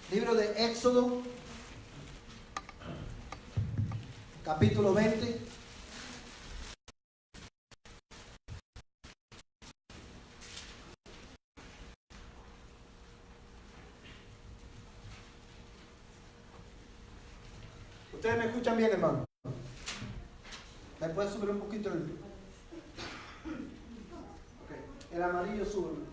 Libro de Éxodo, capítulo 20. ¿Ustedes me escuchan bien, hermano? ¿Me puede subir un poquito el... Okay. El amarillo sube.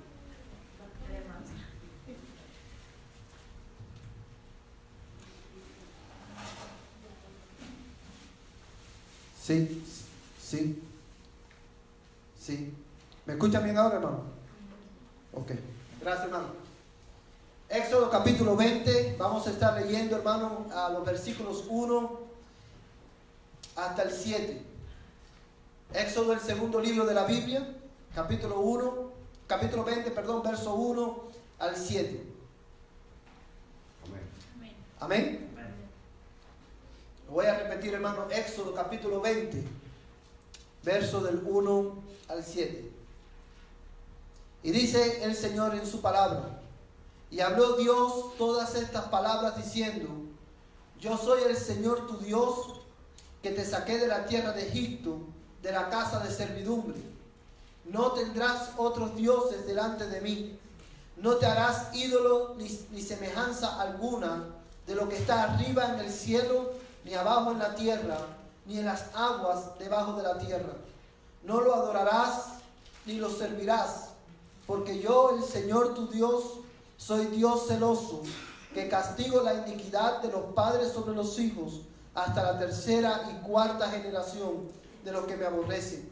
Sí, sí, sí. ¿Me escuchan bien ahora, hermano? Ok. Gracias, hermano. Éxodo capítulo 20. Vamos a estar leyendo, hermano, a los versículos 1 hasta el 7. Éxodo, el segundo libro de la Biblia, capítulo 20, verso 1 al 7. Amén. Amén. Lo voy a repetir, hermano. Éxodo capítulo 20, verso del 1 al 7. Y dice el Señor en su palabra: y habló Dios todas estas palabras diciendo: yo soy el Señor tu Dios, que te saqué de la tierra de Egipto, de la casa de servidumbre. No tendrás otros dioses delante de mí. No te harás ídolo ni semejanza alguna de lo que está arriba en el cielo, ni abajo en la tierra, ni en las aguas debajo de la tierra. No lo adorarás ni lo servirás, porque yo, el Señor tu Dios, soy Dios celoso, que castigo la iniquidad de los padres sobre los hijos, hasta la tercera y cuarta generación de los que me aborrecen.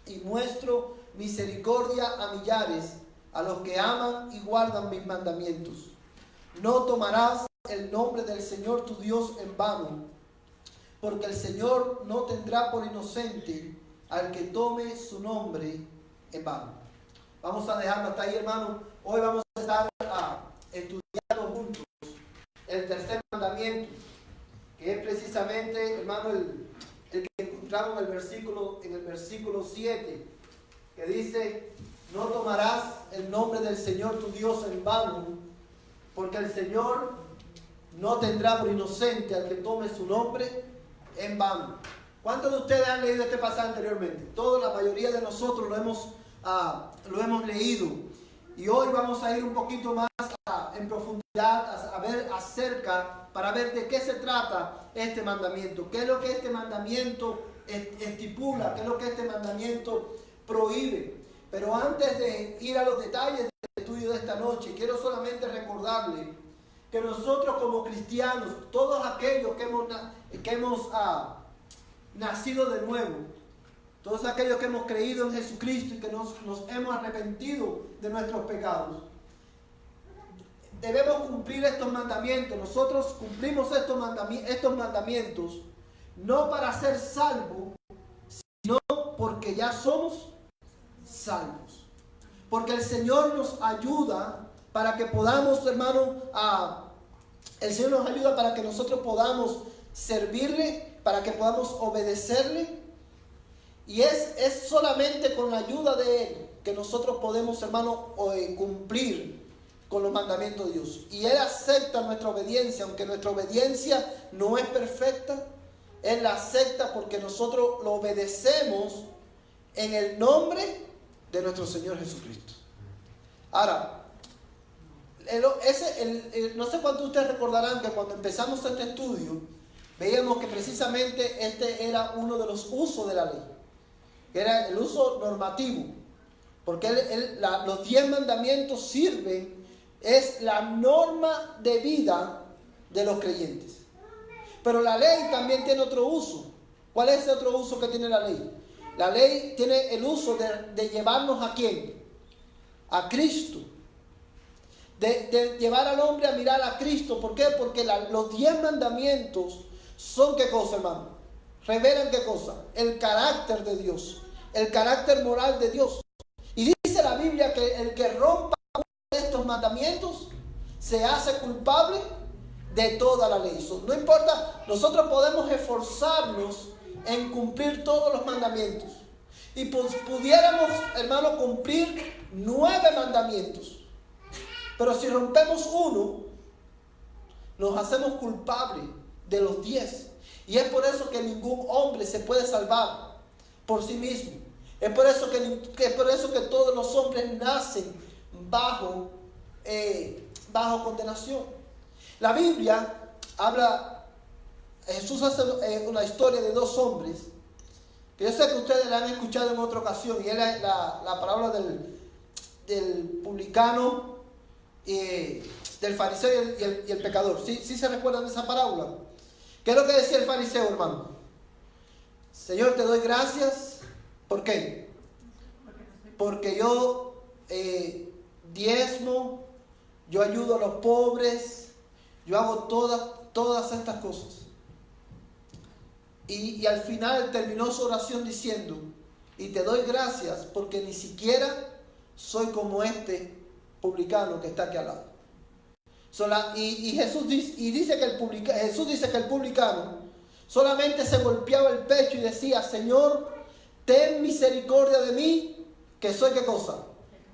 Y muestro misericordia a millares, a los que aman y guardan mis mandamientos. No tomarás el nombre del Señor tu Dios en vano, porque el Señor no tendrá por inocente al que tome su nombre en vano. Vamos a dejarlo hasta ahí, hermano. Hoy vamos a estar estudiando juntos el tercer mandamiento, que es precisamente, hermano, el que encontramos en el versículo 7, que dice: no tomarás el nombre del Señor tu Dios en vano, porque el Señor no tendrá por inocente al que tome su nombre en vano. ¿Cuántos de ustedes han leído este pasaje anteriormente? La mayoría de nosotros lo hemos leído. Y hoy vamos a ir un poquito más en profundidad a ver para ver de qué se trata este mandamiento. ¿Qué es lo que este mandamiento estipula? ¿Qué es lo que este mandamiento prohíbe? Pero antes de ir a los detalles del estudio de esta noche, quiero solamente recordarle que nosotros como cristianos, todos aquellos que hemos nacido de nuevo, todos aquellos que hemos creído en Jesucristo y que nos hemos arrepentido de nuestros pecados, debemos cumplir estos mandamientos. Nosotros cumplimos estos mandamientos no para ser salvos, sino porque ya somos salvos. Porque el Señor nos ayuda para que podamos, hermano, el Señor nos ayuda para que nosotros podamos servirle, para que podamos obedecerle. Y es solamente con la ayuda de Él que nosotros podemos, hermano, cumplir con los mandamientos de Dios. Y Él acepta nuestra obediencia, aunque nuestra obediencia no es perfecta. Él la acepta porque nosotros lo obedecemos en el nombre de nuestro Señor Jesucristo. Ahora, no sé cuántos de ustedes recordarán que cuando empezamos este estudio, veíamos que precisamente este era uno de los usos de la ley, que era el uso normativo, porque los 10 mandamientos sirven, es la norma de vida de los creyentes. Pero la ley también tiene otro uso. ¿Cuál es ese otro uso que tiene la ley? La ley tiene el uso de llevarnos ¿a quién? A Cristo. De llevar al hombre a mirar a Cristo. ¿Por qué? Porque los 10 mandamientos son ¿qué cosa, hermano? Revelan ¿qué cosa? El carácter de Dios, el carácter moral de Dios. Y dice la Biblia que el que rompa uno de estos mandamientos se hace culpable de toda la ley. No importa, nosotros podemos esforzarnos en cumplir todos los mandamientos. Y pues pudiéramos, hermano, cumplir 9 mandamientos. Pero si rompemos uno, nos hacemos culpables de los 10. Y es por eso que ningún hombre se puede salvar por sí mismo. Es por eso que todos los hombres nacen bajo condenación. La Biblia habla, Jesús hace una historia de 2 hombres, que yo sé que ustedes la han escuchado en otra ocasión, y es la parábola del publicano, del fariseo y el pecador. ¿Sí se recuerdan de esa parábola? ¿Qué es lo que decía el fariseo, hermano? Señor, te doy gracias. ¿Por qué? Porque yo diezmo, yo ayudo a los pobres, yo hago todas estas cosas. Y al final terminó su oración diciendo, y te doy gracias porque ni siquiera soy como este publicano que está aquí al lado. Jesús dice que el publicano solamente se golpeaba el pecho y decía, Señor, ten misericordia de mí, que soy ¿qué cosa?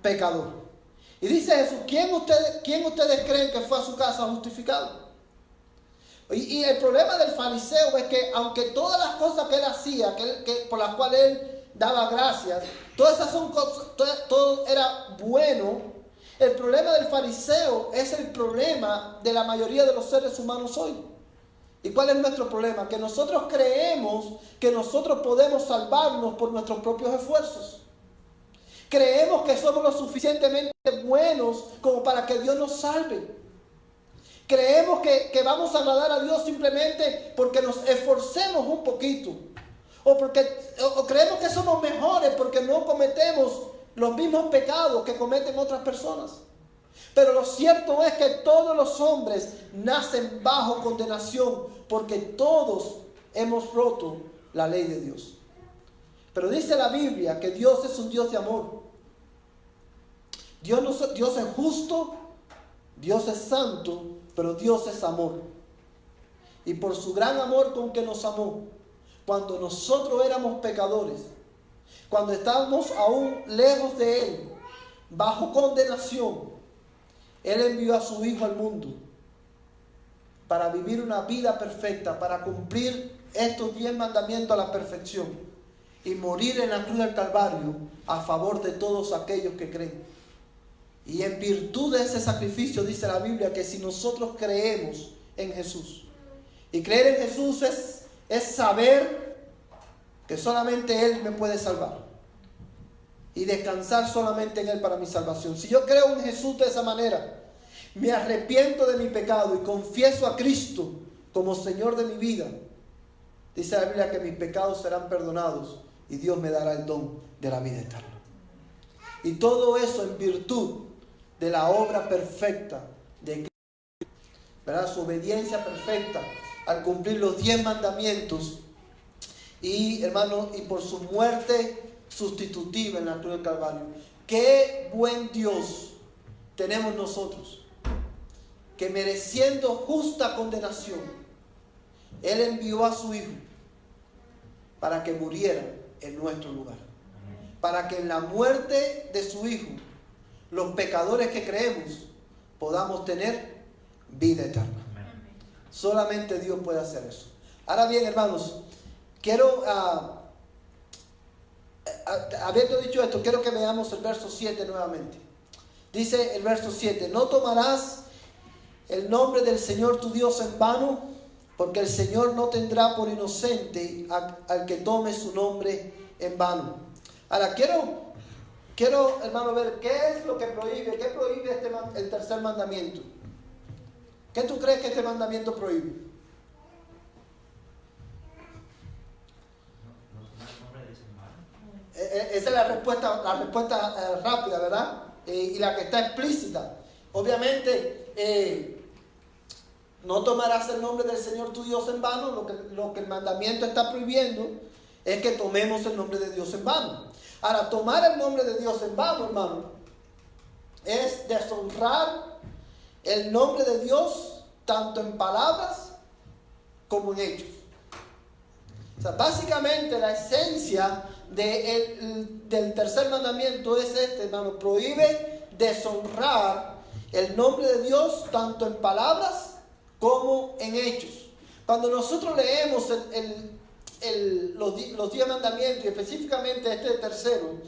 Pecador. Y dice Jesús, ¿quién ustedes creen que fue a su casa justificado? Y el problema del fariseo es que aunque todas las cosas que él hacía, por las cuales él daba gracias, todas esas son cosas, todo era bueno. El problema del fariseo es el problema de la mayoría de los seres humanos hoy. ¿Y cuál es nuestro problema? Que nosotros creemos que nosotros podemos salvarnos por nuestros propios esfuerzos. Creemos que somos lo suficientemente buenos como para que Dios nos salve. Creemos que vamos a agradar a Dios simplemente porque nos esforcemos un poquito. O creemos que somos mejores porque no cometemos los mismos pecados que cometen otras personas. Pero lo cierto es que todos los hombres nacen bajo condenación porque todos hemos roto la ley de Dios. Pero dice la Biblia que Dios es un Dios de amor. Dios es justo, Dios es santo, pero Dios es amor. Y por su gran amor con que nos amó, cuando nosotros éramos pecadores, cuando estábamos aún lejos de Él, bajo condenación, Él envió a su Hijo al mundo para vivir una vida perfecta, para cumplir estos 10 mandamientos a la perfección y morir en la cruz del Calvario a favor de todos aquellos que creen. Y en virtud de ese sacrificio dice la Biblia que si nosotros creemos en Jesús, y creer en Jesús es saber que solamente Él me puede salvar y descansar solamente en Él para mi salvación. Si yo creo en Jesús de esa manera, me arrepiento de mi pecado y confieso a Cristo como Señor de mi vida, dice la Biblia que mis pecados serán perdonados y Dios me dará el don de la vida eterna. Y todo eso en virtud de la obra perfecta de Cristo, ¿verdad? Su obediencia perfecta al cumplir los 10 mandamientos y, hermano, y por su muerte sustitutiva en la cruz del Calvario. Qué buen Dios tenemos nosotros, que mereciendo justa condenación, Él envió a su Hijo para que muriera en nuestro lugar, para que en la muerte de su Hijo los pecadores que creemos podamos tener vida eterna. Solamente Dios puede hacer eso. Ahora bien, hermanos, quiero, habiendo dicho esto, quiero que veamos el verso 7 nuevamente. Dice el verso 7, no tomarás el nombre del Señor tu Dios en vano, porque el Señor no tendrá por inocente al que tome su nombre en vano. Ahora, quiero, hermano, ver qué es lo que prohíbe, qué prohíbe el tercer mandamiento. ¿Qué tú crees que este mandamiento prohíbe? Esa es la respuesta rápida, ¿verdad? Y la que está explícita. Obviamente, no tomarás el nombre del Señor tu Dios en vano. Lo que el mandamiento está prohibiendo es que tomemos el nombre de Dios en vano. Ahora, tomar el nombre de Dios en vano, hermano, es deshonrar el nombre de Dios tanto en palabras como en hechos. O sea, básicamente la esencia del tercer mandamiento es hermano, prohíbe deshonrar el nombre de Dios tanto en palabras como en Hechos. Cuando nosotros leemos los 10 mandamientos, y específicamente este tercero,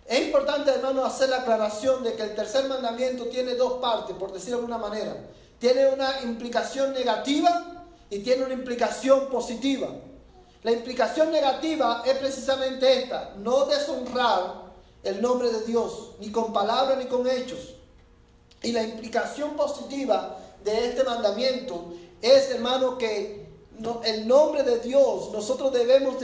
es importante, hermano, hacer la aclaración de que el tercer mandamiento tiene dos partes, por decirlo de alguna manera. Tiene una implicación negativa y tiene una implicación positiva. La implicación negativa es precisamente esta: no deshonrar el nombre de Dios, ni con palabras ni con hechos. Y la implicación positiva de este mandamiento es, hermano, que el nombre de Dios, nosotros debemos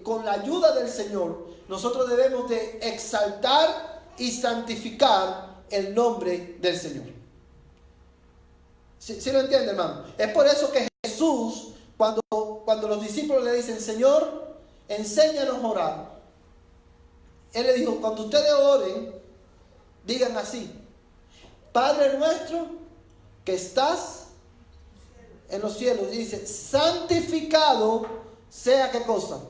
con la ayuda del Señor, nosotros debemos de exaltar y santificar el nombre del Señor. ¿Sí lo entiende, hermano? Es por eso que Jesús, cuando los discípulos le dicen: Señor, enséñanos a orar, Él le dijo: cuando ustedes oren, digan así: Padre nuestro que estás en los cielos. Y dice: santificado sea, ¿qué cosa?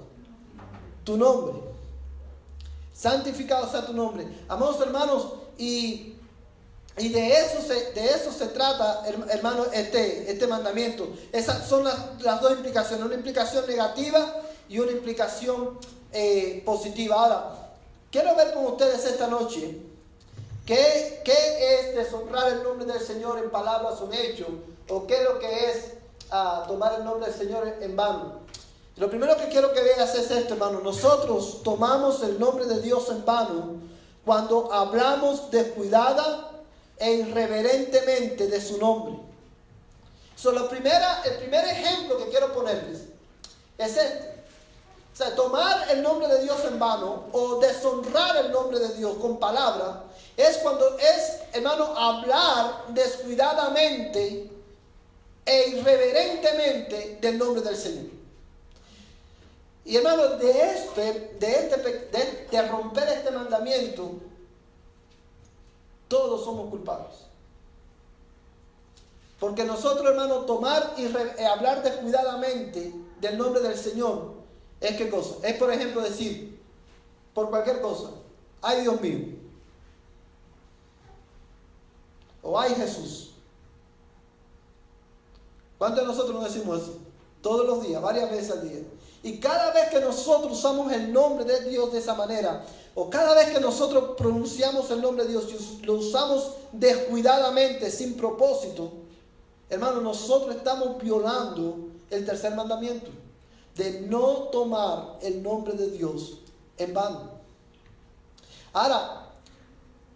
Tu nombre. Santificado sea tu nombre. Amados hermanos, y de eso se trata, hermano, este mandamiento. Esas son las dos implicaciones: una implicación negativa y una implicación positiva. Ahora, quiero ver con ustedes esta noche qué es deshonrar el nombre del Señor en palabras o en hechos, o qué es lo que es tomar el nombre del Señor en vano. Lo primero que quiero que veas es esto, hermano: nosotros tomamos el nombre de Dios en vano cuando hablamos descuidada e irreverentemente de su nombre. El primer ejemplo que quiero ponerles es este. O sea, tomar el nombre de Dios en vano o deshonrar el nombre de Dios con palabras es cuando hermano, hablar descuidadamente e irreverentemente del nombre del Señor. Y hermano, de romper este mandamiento, todos somos culpables. Porque nosotros, hermano, tomar y hablar descuidadamente del nombre del Señor es ¿qué cosa? Es, por ejemplo, decir por cualquier cosa: ay, Dios mío, o ay, Jesús. ¿Cuántos de nosotros nos decimos eso? Todos los días, varias veces al día. Y cada vez que nosotros usamos el nombre de Dios de esa manera, o cada vez que nosotros pronunciamos el nombre de Dios y lo usamos descuidadamente, sin propósito, hermano, nosotros estamos violando el tercer mandamiento, de no tomar el nombre de Dios en vano. Ahora,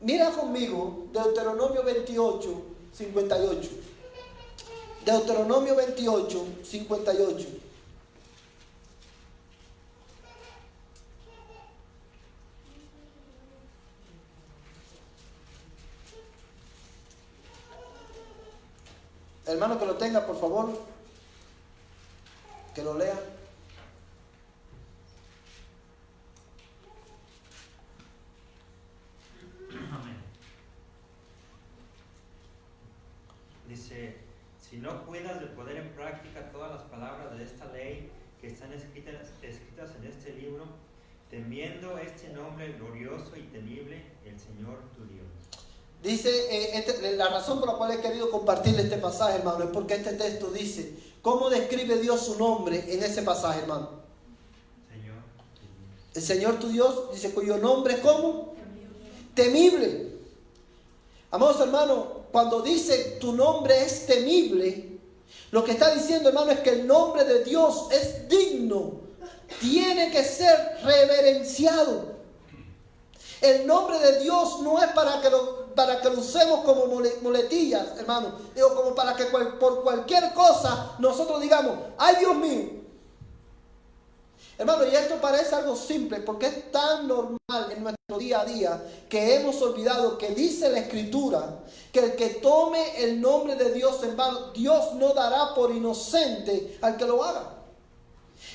mira conmigo Deuteronomio 28, 58. Deuteronomio 28, 58. Hermano que lo tenga, por favor, que lo lea. Amén. Dice: si no cuidas de poner en práctica todas las palabras de esta ley que están escritas en este libro, temiendo este nombre glorioso y temible, el Señor tu Dios. Dice, la razón por la cual he querido compartirle este pasaje, hermano, es porque este texto dice cómo describe Dios su nombre en ese pasaje, hermano. Señor, el Señor tu Dios, dice, cuyo nombre es ¿cómo? Temible. Amados hermanos, cuando dice tu nombre es temible, lo que está diciendo, hermano, es que el nombre de Dios es digno, tiene que ser reverenciado. El nombre de Dios no es para que lo usemos como muletillas, hermano. Digo, como para que por cualquier cosa nosotros digamos, ay, Dios mío. Hermano, y esto parece algo simple porque es tan normal en nuestro día a día que hemos olvidado que dice la Escritura que el que tome el nombre de Dios en vano, Dios no dará por inocente al que lo haga.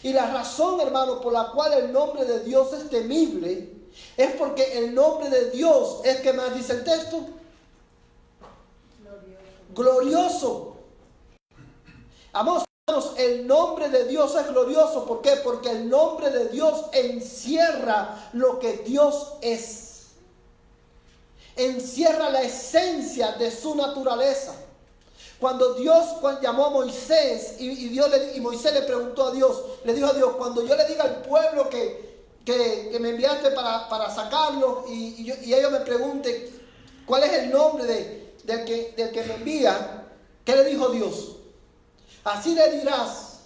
Y la razón, hermano, por la cual el nombre de Dios es temible es porque el nombre de Dios es, ¿qué más dice el texto? Glorioso. Amados hermanos, el nombre de Dios es glorioso. ¿Por qué? Porque el nombre de Dios encierra lo que Dios es. Encierra la esencia de su naturaleza. Cuando Dios llamó a Moisés y Moisés le preguntó a Dios, le dijo a Dios, cuando yo le diga al pueblo que me enviaste para sacarlo y ellos me pregunten cuál es el nombre del que me envía, ¿qué le dijo Dios? Así le dirás,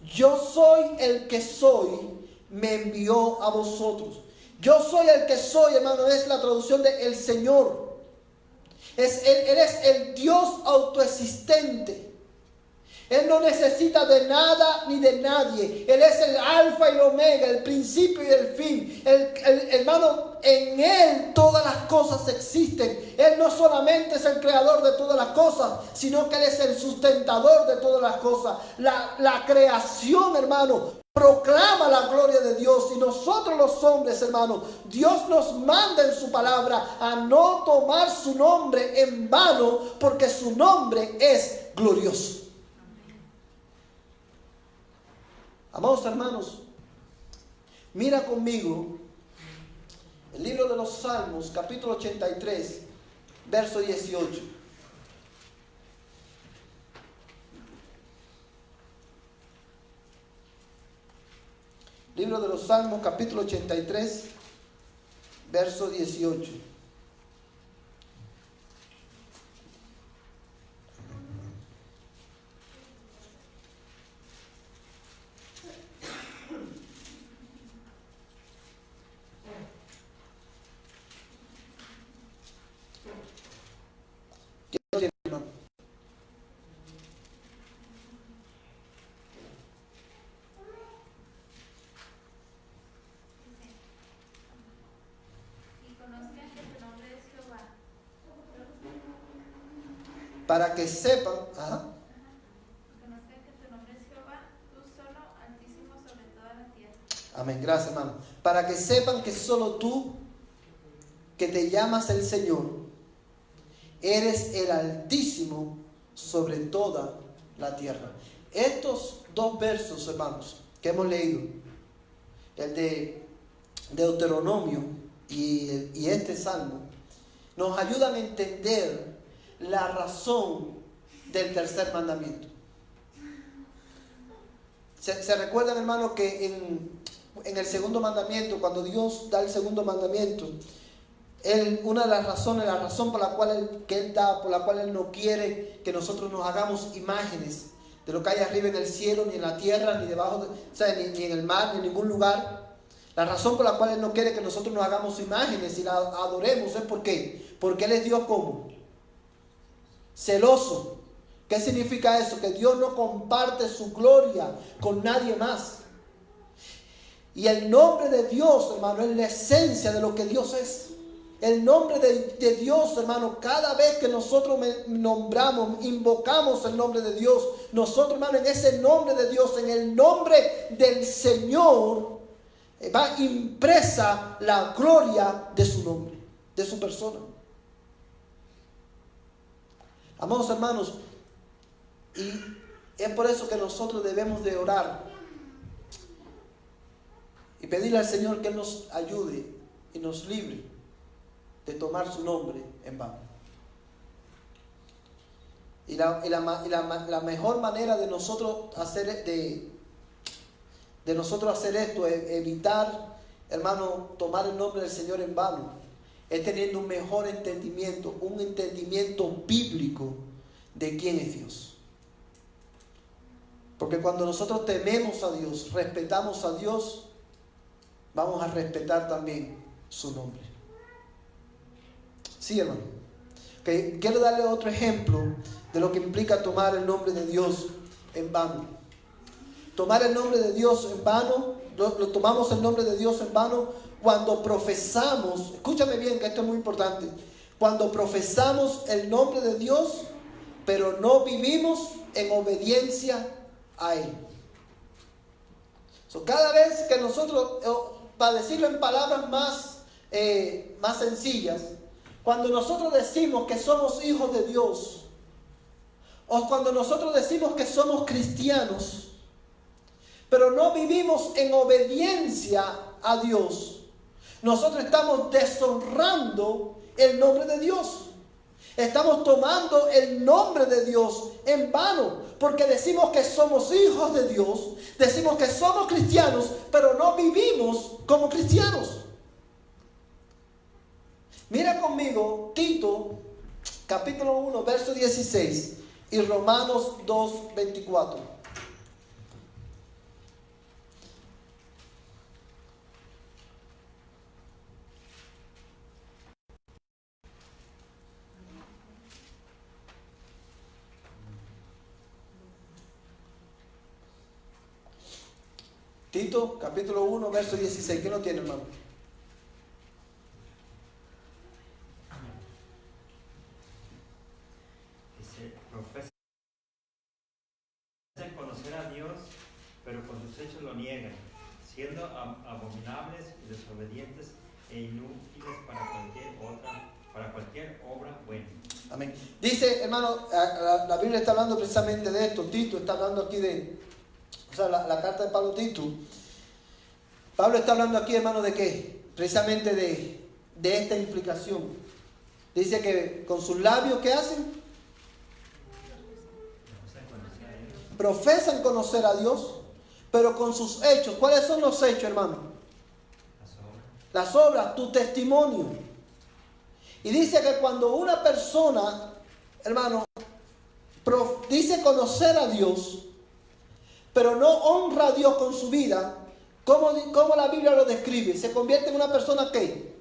yo soy el que soy, me envió a vosotros. Yo soy el que soy, hermano, es la traducción de el Señor. Él es el Dios autoexistente. Él no necesita de nada ni de nadie. Él es el alfa y el omega, el principio y el fin. Hermano, en Él todas las cosas existen. Él no solamente es el creador de todas las cosas, sino que Él es el sustentador de todas las cosas. La creación, hermano, proclama la gloria de Dios. Y nosotros los hombres, hermano, Dios nos manda en su palabra a no tomar su nombre en vano, porque su nombre es glorioso. Amados hermanos, mira conmigo el libro de los Salmos, capítulo 83, verso 18. Libro de los Salmos, capítulo 83, verso 18. Para que sepan, Conozcan que tu nombre es Jehová, tú solo, altísimo sobre toda la tierra. amén, gracias hermano. Para que sepan que solo tú, que te llamas el Señor, eres el Altísimo sobre toda la tierra. Estos dos versos, hermanos, que hemos leído, el de Deuteronomio y este salmo, nos ayudan a entender la razón del tercer mandamiento. ¿Se recuerdan, hermano, que en el segundo mandamiento, cuando Dios da el segundo mandamiento, una de las razones, la razón por la cual por la cual Él no quiere que nosotros nos hagamos imágenes de lo que hay arriba en el cielo, ni en la tierra, ni debajo, ni en el mar, ni en ningún lugar? La razón por la cual Él no quiere que nosotros nos hagamos imágenes y la adoremos es ¿por qué? Porque Él es Dios ¿cómo? Celoso. ¿Qué significa eso? Que Dios no comparte su gloria con nadie más. Y el nombre de Dios, hermano, es la esencia de lo que Dios es. El nombre de Dios, hermano, cada vez que nosotros nombramos, invocamos el nombre de Dios, nosotros, hermano, en ese nombre de Dios, en el nombre del Señor, va impresa la gloria de su nombre, de su persona. Amados hermanos, y es por eso que nosotros debemos de orar y pedirle al Señor que Él nos ayude y nos libre de tomar su nombre en vano. Y la mejor manera de nosotros hacer esto, es evitar, hermano, tomar el nombre del Señor en vano, es teniendo un mejor entendimiento, un entendimiento bíblico de quién es Dios. Porque cuando nosotros tememos a Dios, respetamos a Dios, vamos a respetar también su nombre. Sí, hermano. Okay. Quiero darle otro ejemplo de lo que implica tomar el nombre de Dios en vano. Tomar el nombre de Dios en vano, tomamos el nombre de Dios en vano cuando profesamos, escúchame bien que esto es muy importante, cuando profesamos el nombre de Dios, pero no vivimos en obediencia a Él. Cada vez que nosotros, para decirlo en palabras más sencillas, cuando nosotros decimos que somos hijos de Dios, o cuando nosotros decimos que somos cristianos, pero no vivimos en obediencia a Dios, nosotros estamos deshonrando el nombre de Dios. Estamos tomando el nombre de Dios en vano, porque decimos que somos hijos de Dios, decimos que somos cristianos, pero no vivimos como cristianos. Mira conmigo Tito, capítulo 1, verso 16 y Romanos 2, 24. Tito, capítulo 1, verso 16. ¿Qué no tiene, hermano? Dice, profesan conocer a Dios, pero con sus hechos lo niegan, siendo abominables y desobedientes e inútiles para cualquier obra buena. Amén. Dice, hermano, la Biblia está hablando precisamente de esto. Tito está hablando aquí la carta de Pablo a Tito. Pablo está hablando aquí, hermano, ¿de qué? Precisamente de esta implicación. Dice que con sus labios, ¿qué hacen? Profesan conocer a Dios, pero con sus hechos. ¿Cuáles son los hechos, hermano? Las obras, tu testimonio. Y dice que cuando una persona, hermano, dice conocer a Dios, pero no honra a Dios con su vida, ¿cómo la Biblia lo describe? Se convierte en una persona ¿qué?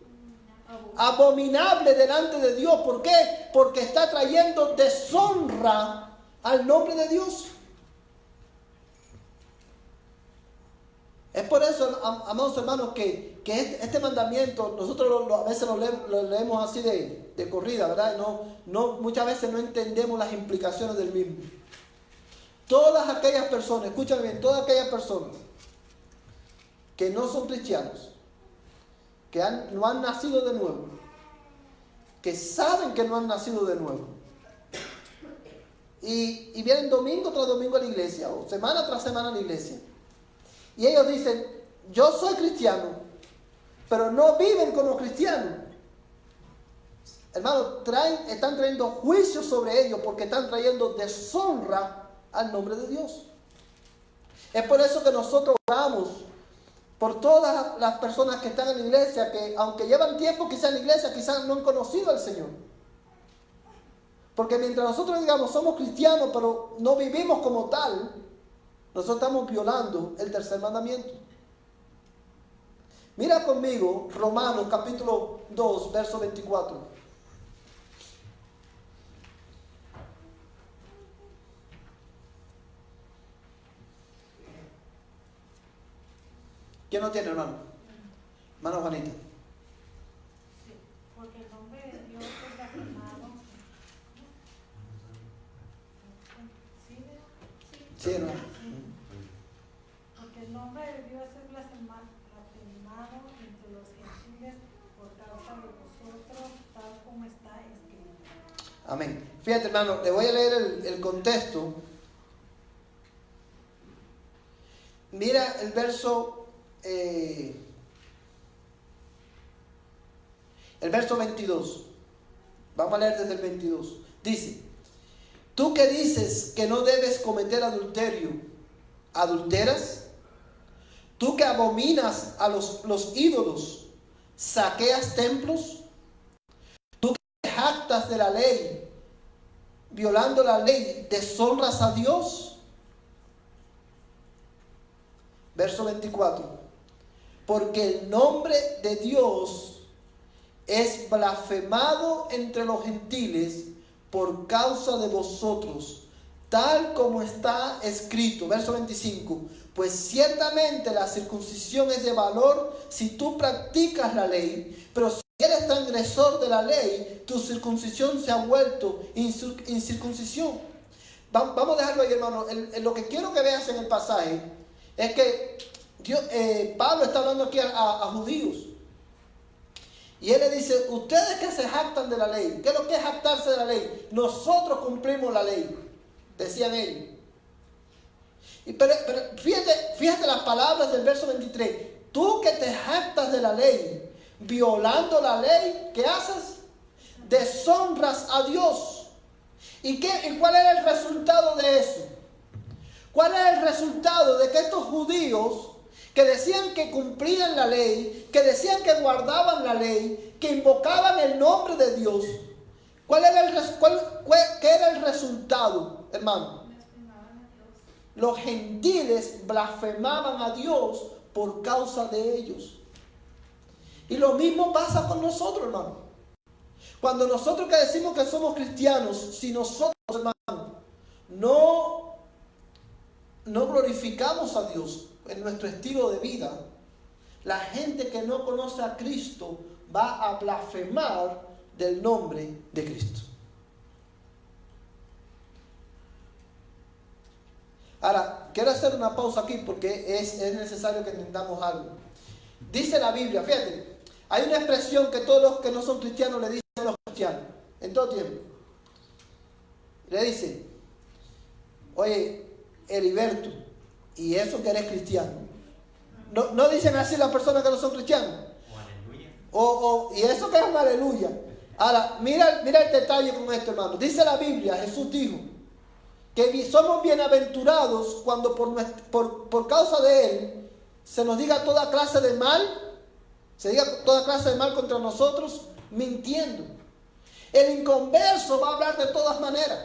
Abominable delante de Dios. ¿Por qué? Porque está trayendo deshonra al nombre de Dios. Es por eso, amados hermanos, que este mandamiento, nosotros a veces lo leemos así de corrida, ¿verdad? Muchas veces no entendemos las implicaciones del mismo. Todas aquellas personas, escúchame bien, todas aquellas personas que no son cristianos, que no han nacido de nuevo, que saben que no han nacido de nuevo, y vienen domingo tras domingo a la iglesia, o semana tras semana a la iglesia, y ellos dicen, yo soy cristiano, pero no viven como cristianos. Hermano, están trayendo juicio sobre ellos porque están trayendo deshonra al nombre de Dios. Es por eso que nosotros oramos por todas las personas que están en la iglesia, que aunque llevan tiempo quizás en la iglesia, quizás no han conocido al Señor. Porque mientras nosotros digamos somos cristianos, pero no vivimos como tal, nosotros estamos violando el tercer mandamiento. Mira conmigo Romanos capítulo 2, verso 24. ¿Quién no tiene, hermano? Hermano Juanita. Sí, porque el nombre de Dios es blasfemado. Sí, hermano. Porque el nombre de Dios es blasfemado entre los gentiles por causa de vosotros, tal como está escrito. Amén. Fíjate, hermano, le voy a leer el contexto. Mira el verso 22. Vamos a leer desde el 22. Dice: tú que dices que no debes cometer adulterio, ¿adulteras? Tú que abominas a los ídolos, ¿saqueas templos? Tú que jactas de la ley, violando la ley, ¿deshonras a Dios? Verso 24. Porque el nombre de Dios es blasfemado entre los gentiles por causa de vosotros, tal como está escrito. Verso 25. Pues ciertamente la circuncisión es de valor si tú practicas la ley, pero si eres transgresor de la ley, tu circuncisión se ha vuelto incircuncisión. Vamos a dejarlo ahí, hermano. Lo que quiero que veas en el pasaje es que Pablo está hablando aquí a judíos. Y él le dice, ustedes que se jactan de la ley, ¿qué es lo que es jactarse de la ley? Nosotros cumplimos la ley, decían ellos. Pero fíjate las palabras del verso 23. Tú que te jactas de la ley, violando la ley, ¿qué haces? deshonras a Dios. ¿Y cuál era el resultado de eso? ¿Cuál era el resultado de que estos judíos que decían que cumplían la ley, que decían que guardaban la ley, que invocaban el nombre de Dios, qué era el resultado, hermano? Blasfemaban a Dios. Los gentiles blasfemaban a Dios por causa de ellos. Y lo mismo pasa con nosotros, hermano. Cuando nosotros que decimos que somos cristianos, si nosotros, hermano, no glorificamos a Dios en nuestro estilo de vida, la gente que no conoce a Cristo va a blasfemar del nombre de Cristo. Ahora, quiero hacer una pausa aquí porque es necesario que entendamos algo. Dice la Biblia, fíjate, hay una expresión que todos los que no son cristianos le dicen a los cristianos, en todo tiempo. Le dicen, oye, Heriberto, ¿y eso que eres cristiano? No dicen así las personas que no son cristianos. O aleluya. ¿Y eso que es un aleluya? Ahora, mira el detalle con esto, hermano. Dice la Biblia, Jesús dijo, que somos bienaventurados cuando por causa de Él se nos diga toda clase de mal, se diga toda clase de mal contra nosotros, mintiendo. El inconverso va a hablar de todas maneras.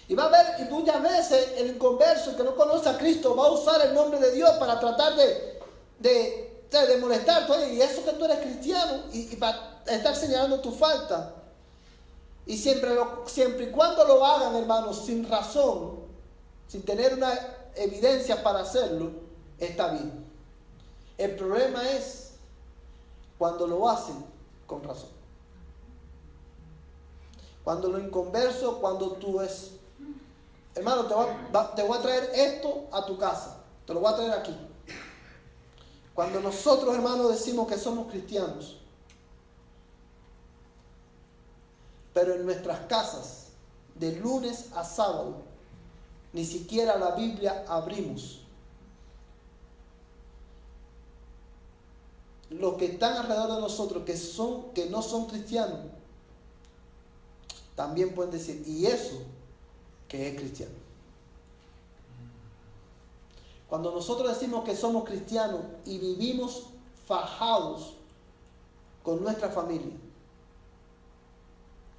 Y va a ver, y muchas veces el inconverso, el que no conoce a Cristo, va a usar el nombre de Dios para tratar de molestarte. Oye, y eso que tú eres cristiano, y para estar señalando tu falta. Y siempre y cuando lo hagan, hermanos, sin razón, sin tener una evidencia para hacerlo, está bien. El problema es cuando lo hacen con razón. Cuando lo inconverso, cuando tú es... Hermano, te voy a traer esto a tu casa. Te lo voy a traer aquí. Cuando nosotros, hermanos, decimos que somos cristianos, pero en nuestras casas, de lunes a sábado, ni siquiera la Biblia abrimos. Los que están alrededor de nosotros, que no son cristianos, también pueden decir, ¿y eso que es cristiano? Cuando nosotros decimos que somos cristianos y vivimos fajados con nuestra familia,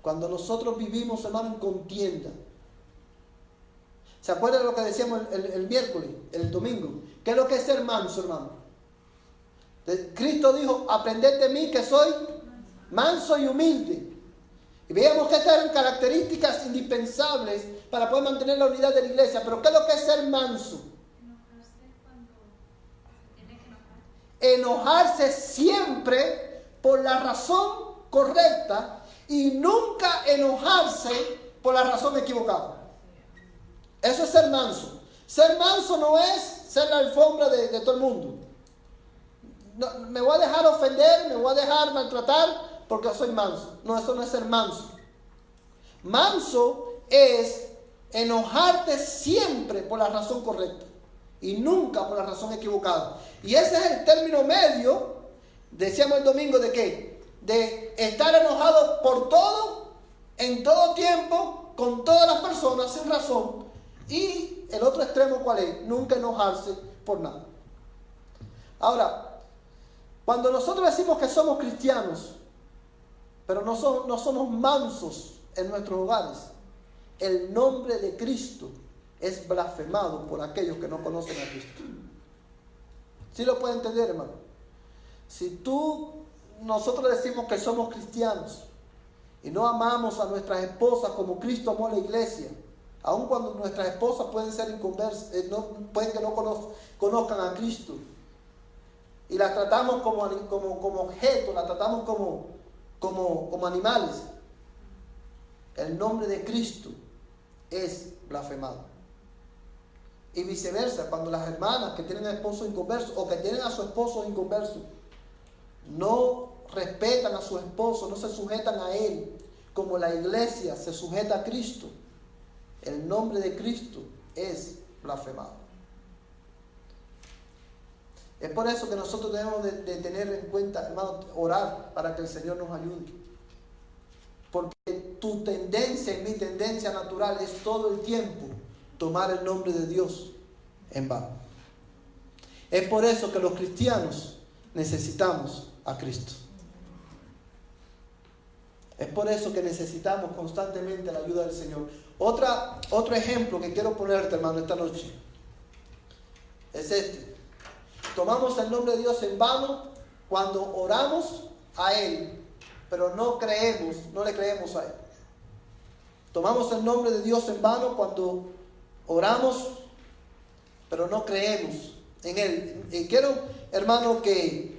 cuando nosotros vivimos, hermano, en contienda. ¿Se acuerdan de lo que decíamos el miércoles, el domingo? ¿Qué es lo que es ser manso, hermano? Cristo dijo, aprended de mí que soy manso y humilde. Y veíamos que estas eran características indispensables para poder mantener la unidad de la iglesia. Pero ¿qué es lo que es ser manso? Enojarse cuando se tiene que enojar. Enojarse siempre por la razón correcta y nunca enojarse por la razón equivocada. Eso es ser manso. Ser manso no es ser la alfombra de todo el mundo. No, me voy a dejar ofender, me voy a dejar maltratar porque soy manso. No, eso no es ser manso. Manso es enojarte siempre por la razón correcta y nunca por la razón equivocada. Y ese es el término medio, decíamos el domingo, ¿de qué? De estar enojado por todo, en todo tiempo, con todas las personas, sin razón. Y el otro extremo, ¿cuál es? Nunca enojarse por nada. Ahora, cuando nosotros decimos que somos cristianos, pero no somos mansos en nuestros hogares, el nombre de Cristo es blasfemado por aquellos que no conocen a Cristo. ¿Sí lo puede entender, hermano? Si nosotros decimos que somos cristianos y no amamos a nuestras esposas como Cristo amó a la iglesia, aun cuando nuestras esposas pueden ser inconversas, pueden que no conozcan a Cristo, y las tratamos como objetos, las tratamos como animales, el nombre de Cristo es blasfemado. Y viceversa, cuando las hermanas que tienen a esposos inconversos o que tienen a su esposo inconverso no respetan a su esposo, no se sujetan a él como la iglesia se sujeta a Cristo, el nombre de Cristo es blasfemado. Es por eso que nosotros debemos de tener en cuenta, hermano, orar para que el Señor nos ayude. Porque tu tendencia y mi tendencia natural es todo el tiempo tomar el nombre de Dios en vano. Es por eso que los cristianos necesitamos a Cristo. Es por eso que necesitamos constantemente la ayuda del Señor. Otro ejemplo que quiero ponerte, hermano, esta noche es este. Tomamos el nombre de Dios en vano cuando oramos a Él, pero no le creemos a Él. Tomamos el nombre de Dios en vano cuando oramos, pero no creemos en Él. Y quiero, hermano, que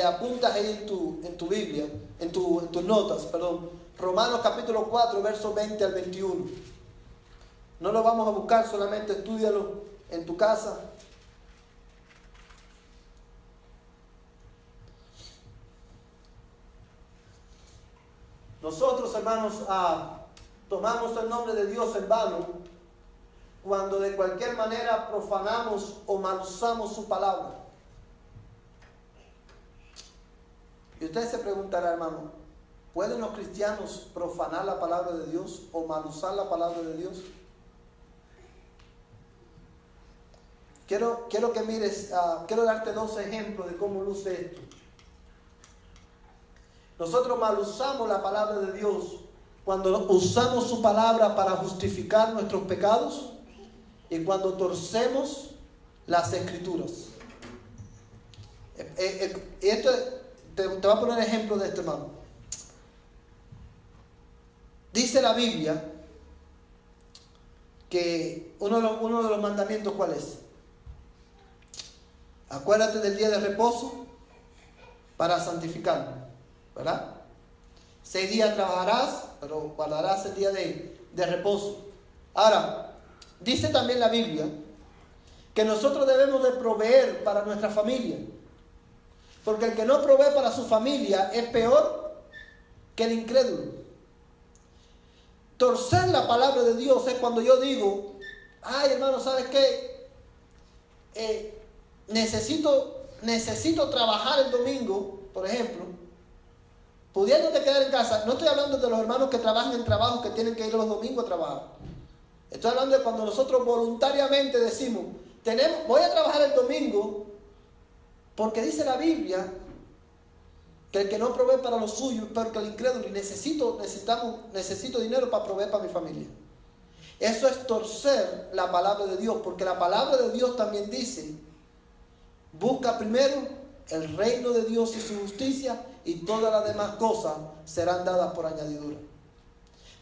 apuntas ahí en tu Biblia, en tus notas, perdón. Romanos capítulo 4, versos 20 al 21. No lo vamos a buscar, solamente estúdialo en tu casa. Nosotros, hermanos, tomamos el nombre de Dios en vano cuando de cualquier manera profanamos o mal usamos su palabra. Y usted se preguntará, hermano, ¿pueden los cristianos profanar la palabra de Dios o mal usar la palabra de Dios? Quiero que mires, quiero darte 2 ejemplos de cómo luce esto. Nosotros mal usamos la palabra de Dios cuando usamos su palabra para justificar nuestros pecados y cuando torcemos las escrituras. Esto te voy a poner ejemplo de esto, hermano. Dice la Biblia que uno de los mandamientos, ¿cuál es? Acuérdate del día de reposo para santificarlo, ¿verdad? 6 días trabajarás, pero guardarás el día de reposo. Ahora, dice también la Biblia que nosotros debemos de proveer para nuestra familia. Porque el que no provee para su familia es peor que el incrédulo. Torcer la palabra de Dios es cuando yo digo, ay, hermano, ¿sabes qué? Necesito trabajar el domingo, por ejemplo, pudiéndote quedar en casa. No estoy hablando de los hermanos que trabajan en trabajos que tienen que ir los domingos a trabajar. Estoy hablando de cuando nosotros voluntariamente decimos, voy a trabajar el domingo, porque dice la Biblia que el que no provee para lo suyo es peor que el incrédulo, y necesito dinero para proveer para mi familia. Eso es torcer la palabra de Dios, porque la palabra de Dios también dice, busca primero el reino de Dios y su justicia, y todas las demás cosas serán dadas por añadidura.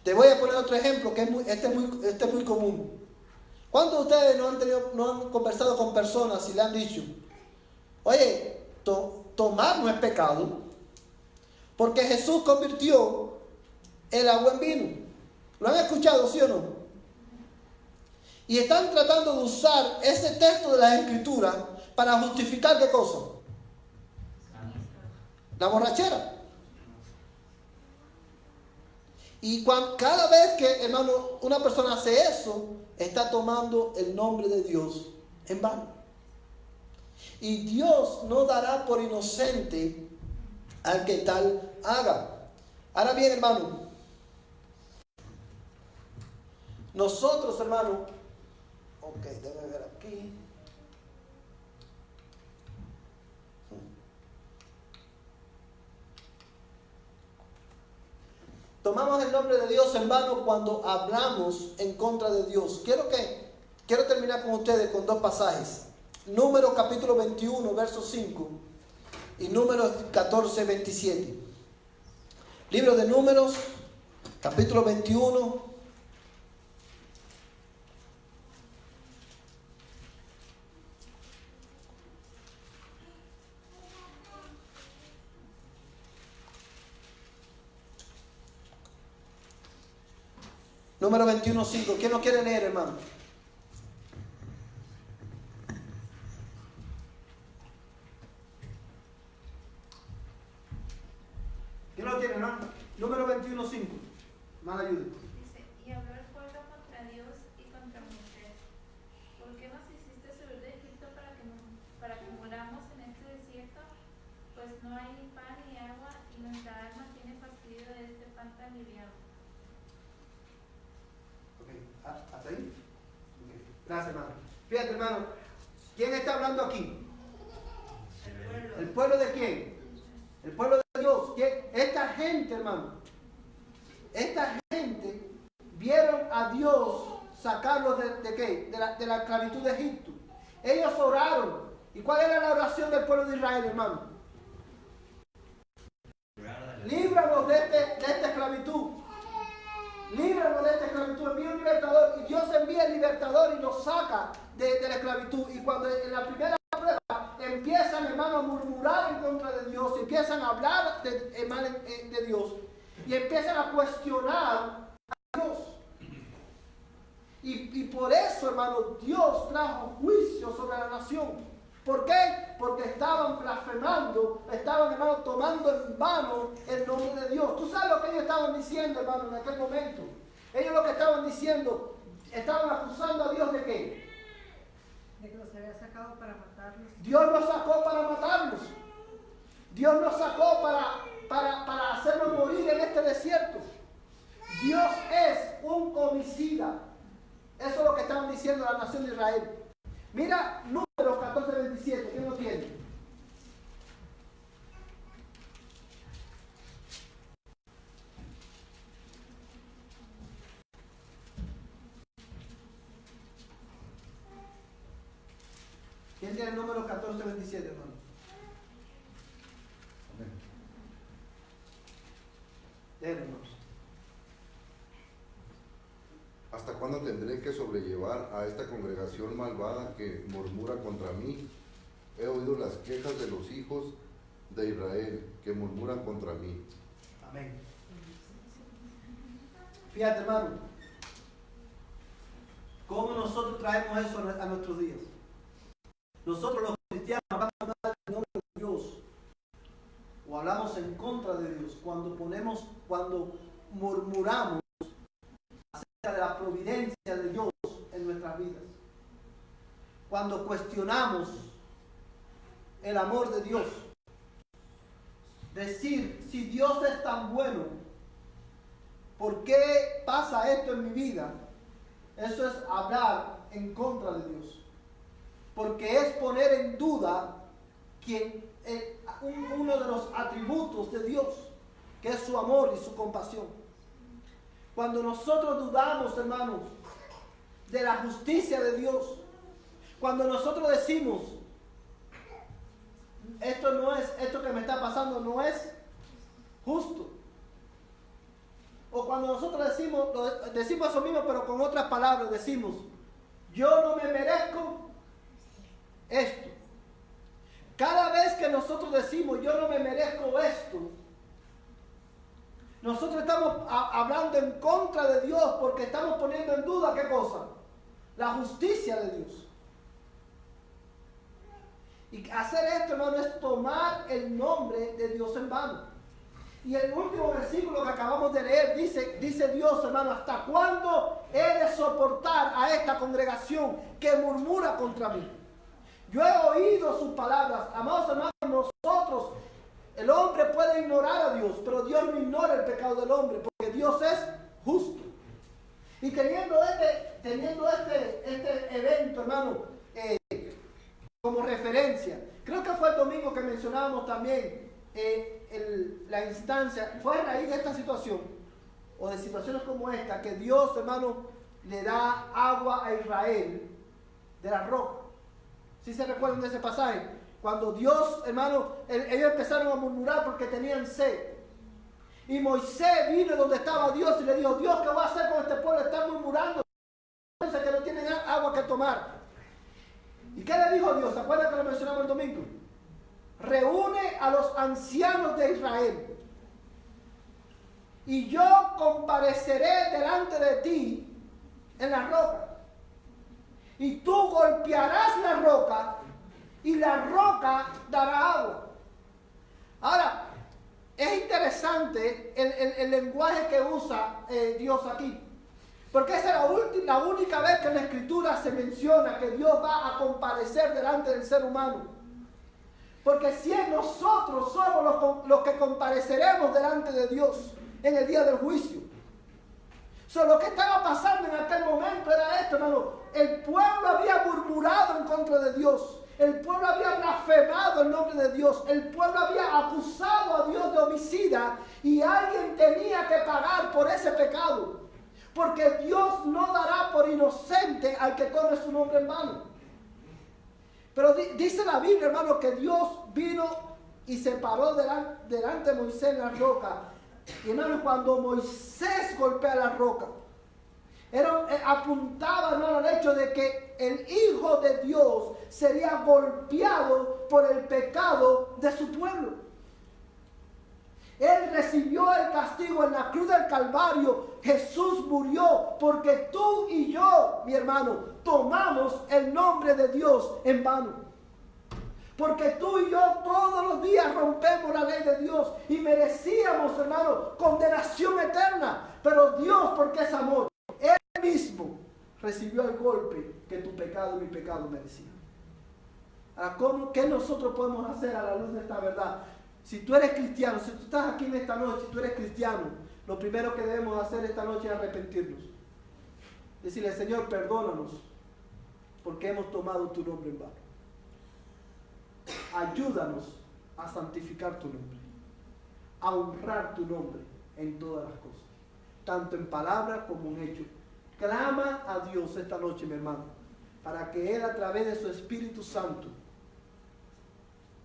Te voy a poner otro ejemplo que este es muy común. ¿Cuántos de ustedes no han conversado con personas y le han dicho, oye, tomar no es pecado, porque Jesús convirtió el agua en vino? ¿Lo han escuchado, sí o no? Y están tratando de usar ese texto de las Escrituras para justificar ¿qué cosa? La borrachera. Y cada vez que, hermano, una persona hace eso, está tomando el nombre de Dios en vano. Y Dios no dará por inocente al que tal haga. Ahora bien, hermano, nosotros, hermano, déjame ver aquí. Tomamos el nombre de Dios en vano cuando hablamos en contra de Dios. Quiero terminar con ustedes con 2 pasajes. Números capítulo 21, verso 5 y Números 14, 27. Libro de Números, capítulo 21. Número 21, 5. ¿Quién no quiere leer, hermano? ¿Quién lo tiene, hermano? Número 21, 5. Mala ayuda. Dice, y habló el pueblo contra Dios y contra Moisés. ¿Por qué nos hiciste subir de Egipto para que muramos en este desierto? Pues no hay ni pan ni agua, y nuestra alma tiene fastidio de este pan tan liviano. Ok, ¿hasta ahí? Okay. Gracias, hermano. Fíjate, hermano, ¿quién está hablando aquí? ¿El pueblo de quién? El pueblo de Dios. ¿Quién? Esta gente, hermano, esta gente vieron a Dios sacarlos ¿de qué? De la esclavitud de Egipto. Ellos oraron. ¿Y cuál era la oración del pueblo de Israel, hermano? Líbranos de esta esclavitud. Líbranos de esta esclavitud. Envía un libertador. Y Dios envía el libertador y nos saca de la esclavitud. Y cuando en la primera prueba empiezan, hermano, a murmurar en contra de Dios, empiezan a hablar de Dios y empiezan a cuestionar a Dios. Y por eso, hermano, Dios trajo juicio sobre la nación. ¿Por qué? Porque estaban blasfemando, estaban, hermano, tomando en vano el nombre de Dios. ¿Tú sabes lo que ellos estaban diciendo, hermano, en aquel momento? Ellos lo que estaban diciendo, estaban acusando a Dios ¿de qué? De que los había sacado para matarlos. Dios nos sacó para matarnos. Dios nos sacó para hacernos morir en este desierto. Dios es un homicida. Eso es lo que estaban diciendo la nación de Israel. Mira Números 14:27, ¿quién lo tiene? ¿Quién tiene el número 14:27, hermano? Déjenos. ¿Hasta cuándo tendré que sobrellevar a esta congregación malvada que murmura contra mí? He oído las quejas de los hijos de Israel que murmuran contra mí. Amén. Fíjate, hermano, cómo nosotros traemos eso a nuestros días. Nosotros los cristianos hablamos mal del nombre de Dios o hablamos en contra de Dios cuando murmuramos de la providencia de Dios en nuestras vidas, cuando cuestionamos el amor de Dios. Decir, si Dios es tan bueno, ¿por qué pasa esto en mi vida? Eso es hablar en contra de Dios, porque es poner en duda uno de los atributos de Dios, que es su amor y su compasión. Cuando nosotros dudamos, hermanos, de la justicia de Dios, cuando nosotros decimos, esto que me está pasando no es justo, o cuando nosotros decimos eso mismo, pero con otras palabras, decimos, yo no me merezco esto. Cada vez que nosotros decimos, yo no me merezco esto, nosotros estamos hablando en contra de Dios porque estamos poniendo en duda, ¿qué cosa? La justicia de Dios. Y hacer esto, hermano, es tomar el nombre de Dios en vano. Y el último versículo que acabamos de leer dice Dios, hermano, ¿hasta cuándo he de soportar a esta congregación que murmura contra mí? Yo he oído sus palabras. Amados hermanos, nosotros, el hombre puede ignorar a Dios, pero Dios no ignora el pecado del hombre, porque Dios es justo. Y teniendo este evento, hermano, como referencia, creo que fue el domingo que mencionábamos también la instancia, fue a raíz de esta situación, o de situaciones como esta, que Dios, hermano, le da agua a Israel de la roca. ¿Sí se recuerdan de ese pasaje? Cuando Dios, hermano, ellos empezaron a murmurar porque tenían sed. Y Moisés vino donde estaba Dios y le dijo, Dios, ¿qué va a hacer con este pueblo? Están murmurando, que no tienen agua que tomar. ¿Y qué le dijo Dios? ¿Se acuerdan que lo mencionamos el domingo? Reúne a los ancianos de Israel y yo compareceré delante de ti en la roca. Y tú golpearás la roca y la roca dará agua. Ahora, es interesante el lenguaje que usa Dios aquí. Porque esa es la única vez que en la Escritura se menciona que Dios va a comparecer delante del ser humano. Porque si nosotros somos los que compareceremos delante de Dios en el día del juicio. Lo que estaba pasando en aquel momento era esto, hermano. El pueblo había murmurado en contra de Dios. El pueblo había blasfemado el nombre de Dios. El pueblo había acusado a Dios de homicida. Y alguien tenía que pagar por ese pecado. Porque Dios no dará por inocente al que tome su nombre en vano. Pero dice la Biblia, hermano, que Dios vino y se paró delante de Moisés en la roca. Y hermano, cuando Moisés golpea la roca, apuntaba, hermano, al hecho de que el Hijo de Dios sería golpeado por el pecado de su pueblo. Él recibió el castigo en la cruz del Calvario. Jesús murió porque tú y yo, mi hermano, tomamos el nombre de Dios en vano. Porque tú y yo todos los días rompemos la ley de Dios y merecíamos, hermano, condenación eterna. Pero Dios, porque es amor, Él mismo recibió el golpe que tu pecado y mi pecado merecían. Ahora, ¿qué nosotros podemos hacer a la luz de esta verdad? Si tú eres cristiano, si tú estás aquí en esta noche y tú eres cristiano, lo primero que debemos hacer esta noche es arrepentirnos. Decirle, Señor, perdónanos porque hemos tomado tu nombre en vano. Ayúdanos a santificar tu nombre, a honrar tu nombre en todas las cosas, tanto en palabra como en hecho. Clama a Dios esta noche, mi hermano, para que Él a través de su Espíritu Santo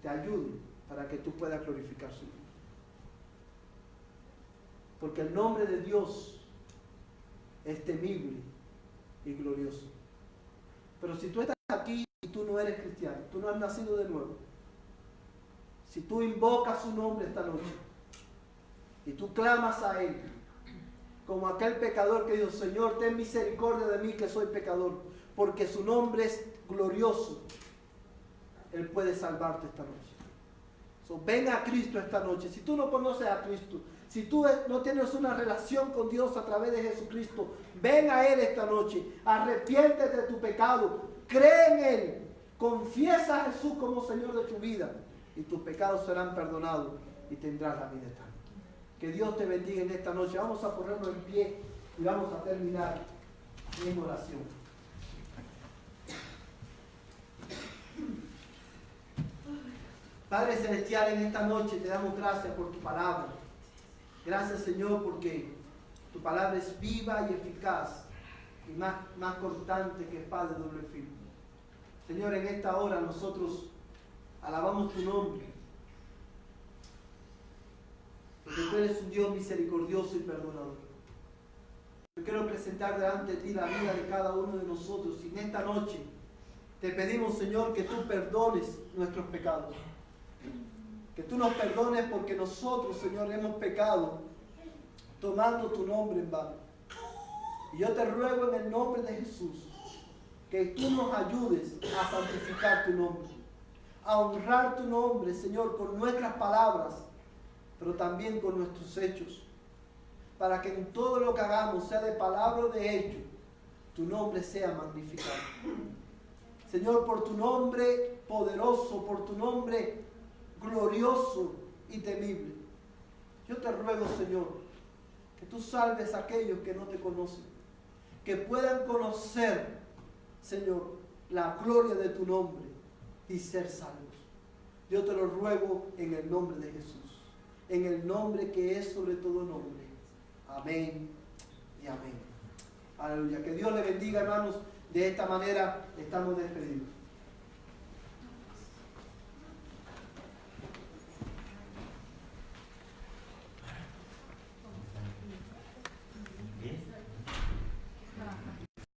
te ayude para que tú puedas glorificar su nombre. Porque el nombre de Dios es temible y glorioso. Pero si tú estás aquí y tú no eres cristiano, tú no has nacido de nuevo, si tú invocas su nombre esta noche y tú clamas a Él, como aquel pecador que dijo, Señor, ten misericordia de mí que soy pecador, porque su nombre es glorioso, Él puede salvarte esta noche. Ven a Cristo esta noche. Si tú no conoces a Cristo, si tú no tienes una relación con Dios a través de Jesucristo, ven a Él esta noche. Arrepiéntete de tu pecado, cree en Él, confiesa a Jesús como Señor de tu vida y tus pecados serán perdonados y tendrás la vida eterna. Que Dios te bendiga en esta noche. Vamos a ponernos en pie y vamos a terminar en oración. Padre Celestial, en esta noche te damos gracias por tu palabra. Gracias, Señor, porque tu palabra es viva y eficaz y más cortante que espada de doble filo. Señor, en esta hora nosotros alabamos tu nombre, porque tú eres un Dios misericordioso y perdonador. Yo quiero presentar delante de ti la vida de cada uno de nosotros y en esta noche te pedimos, Señor, que tú perdones nuestros pecados. Que tú nos perdones porque nosotros, Señor, hemos pecado tomando tu nombre en vano. Y yo te ruego en el nombre de Jesús que tú nos ayudes a santificar tu nombre, a honrar tu nombre, Señor, con nuestras palabras, pero también con nuestros hechos, para que en todo lo que hagamos, sea de palabra o de hecho, tu nombre sea magnificado. Señor, por tu nombre poderoso, por tu nombre glorioso y temible, yo te ruego, Señor, que tú salves a aquellos que no te conocen, que puedan conocer, Señor, la gloria de tu nombre y ser salvos. Yo te lo ruego en el nombre de Jesús, en el nombre que es sobre todo nombre. Amén y amén. Aleluya. Que Dios le bendiga, hermanos. De esta manera estamos despedidos.